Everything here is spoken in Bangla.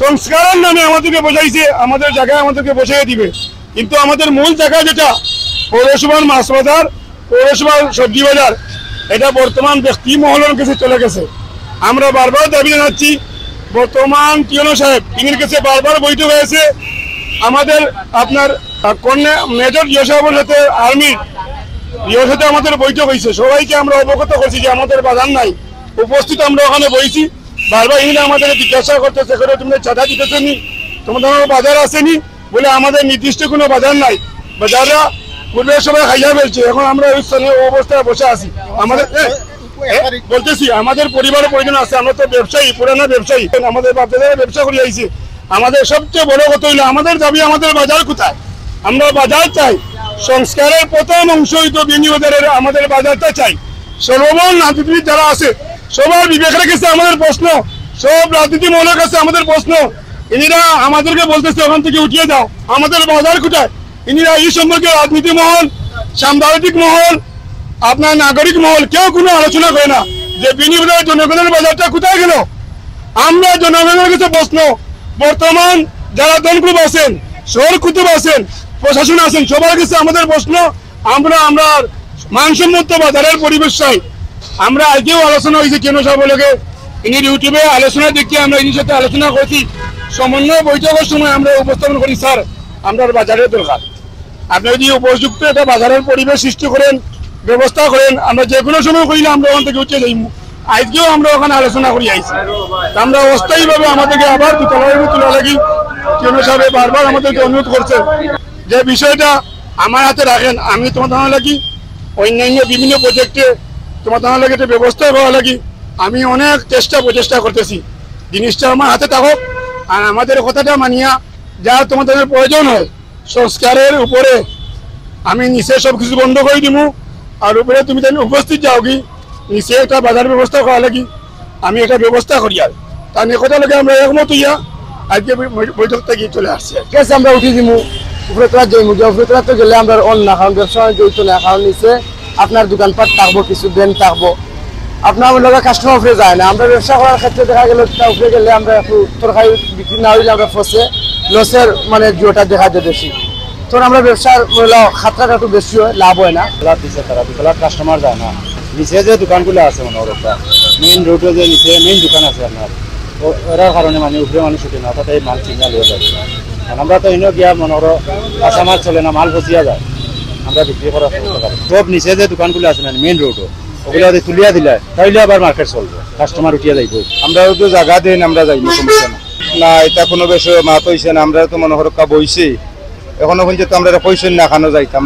সংস্কারের নামে আমাদেরকে বোঝাইছে আমাদের জায়গায় আমাদেরকে বসিয়ে দিবে, কিন্তু আমাদের মূল জায়গা যেটা পৌরসভার মাছ বাজার, পৌরসভার সবজি বাজার, এটা বর্তমান ব্যক্তি মহলের কাছে চলে গেছে। আমরা বারবার দাবি জানাচ্ছি, বর্তমান টিওনো সাহেব ইনির কাছে বারবার বৈঠক হয়েছে, আমাদের আপনার কন্যা মেজর জিও সাহেবের সাথে আর্মির জিওর সাথে আমাদের বৈঠক হয়েছে। সবাইকে আমরা অবগত করছি যে আমাদের বাজার নাই, উপস্থিত আমরা ওখানে বইছি। বারবার ইনি আমাদের জিজ্ঞাসা করতেছে, তুমি চাঁদা দিতেছ নি, তোমাদের বাজার আসেনি বলে আমাদের নির্দিষ্ট কোনো বাজার নাই, বাজাররা পূর্বে সবাই খাইয়া ফেলছে। এখন আমরা ওই স্থানীয় অবস্থায় বসে আছি। আমাদের বলতেছি আমাদের পরিবারের প্রয়োজন আছে, আমরা তো ব্যবসায়ী, পুরানো ব্যবসায়ী, আমাদের বাচ্চাদের ব্যবসা করে আইছে। আমাদের সবচেয়ে বড় কথা হইলো আমাদের দাবি আমাদের বাজার কোথায়, আমরা বাজার চাই। সংস্কারের প্রথম অংশ হইতো বিনিয়োগের, আমাদের বাজারটা চাই। সর্বমূল রাজনীতিবিদ যারা আছে সবার বিবেকের কাছে আমাদের প্রশ্ন, সব রাজনীতি মহলের কাছে আমাদের প্রশ্ন। ইনিরা আমাদেরকে বলতেছে ওখান থেকে উঠিয়ে দাও, আমাদের বাজার কোথায়? ইনিরা এই সম্পর্কে রাজনীতি মহল, সাংবাদিক মহল, আপনার নাগরিক মহল কেউ কোনো আলোচনা করে না যে বিনিয়োগের জনগণের বাজারটা কোথায় গেল। আমরা জনগণের কাছে প্রশ্ন, বর্তমান যারা দলগ্রুপ আছেন, শহর কুতুব আছেন, প্রশাসন আছেন, সবার কাছে আমাদের প্রশ্ন, আমরা মানসম্মত বাজারের পরিবেশ চাই। আমরা আজকেও আলোচনা হয়েছে কেন সবলোকে ইনি ইউটিউবে আলোচনা দেখি, আমরা ইনির সাথে আলোচনা করছি। সমন্বয় বৈঠকের সময় আমরা উপস্থাপন করি, স্যার আমরা বাজারের দরকার, আপনি যদি উপযুক্ত একটা বাজারের পরিবেশ সৃষ্টি করেন, ব্যবস্থা করেন, আমরা যে কোনো সময় করিলে আমরা ওখান থেকে উঠে যাই। আজকেও আমরা ওখানে আলোচনা করি আইছি। আমরা অস্থায়ীভাবে আমাদেরকে আবার তোলা লাগি। কেন সাহেব বারবার আমাদেরকে অনুরোধ করছে যে বিষয়টা আমার হাতে রাখেন, আমি তোমার লাগি অন্যান্য বিভিন্ন প্রজেক্টে তোমার লাগে একটা ব্যবস্থা করা লাগি আমি অনেক প্রচেষ্টা করতেছি। জিনিসটা আমার হাতে থাকুক, আর আমাদের কথাটা মানিয়া যা তোমাদের প্রয়োজন হয় সংস্কারের উপরে আমি নিচে সব কিছু বন্ধ করে দিব, আর উপরে তুমি যেন উপস্থিত যাও কি নিচে একটা বাজার ব্যবস্থা করা লাগি আমি একটা ব্যবস্থা করি। আর তার কথা লাগে আমরা একমত হইয়া আজকে বৈঠক থেকে চলে আসছি। ঠিক আছে, আমরা উঠে দিব উপরে তোলা যাইব, উপরে তোলা তো গেলে আমরা অন্য না, কারণ ব্যবসা জড়িত না, কারণ নিচে আপনার দোকানপাট থাকবো, কিছু ব্যাংক থাকবো, আপনার লগে কাস্টমার উপরে যায় না। আমরা ব্যবসা করার ক্ষেত্রে দেখা গেল উপরে গেলে আমরা একটু তরকারি বিক্রি না হইলে আমরা ফসে লসের মানে জিওটা দেখা যায় বেশি, তখন আমরা ব্যবসার খাতরাটা একটু বেশি হয়, লাভ হয় না। দিচ্ছে তারা দোকানের কাস্টমার যায় না, নিচে যে দোকানগুলো আছে মানে ওরা মেইন রোডে যে নিচে মেইন দোকান আছে আপনার, ওরার কারণে মানে উপরে মানুষ উঠে না, তাতে মাল সিগনাল হয়ে যাচ্ছে। আমরা তো এনে গিয়া মনে করো কাঁচা মাল চলে না, মাল ফসিয়া যায়, আমরা বিক্রি করার চেষ্টা করি। সব নিচে যে দোকানগুলো আছে না মেইন রোডও, ওগুলো যদি তুলিয়া দিলে তাইলে আবার মার্কেট চলবে, কাস্টমার উঠিয়া যাইব। আমরা তো জায়গা দিন আমরা যাইব, সমস্যা না। এটা কোনো বেশ মাত হয়েছে না, আমরা তো মনে করো বইছি এখনো পর্যন্ত আমরা পয়সা না খানো যাইতাম।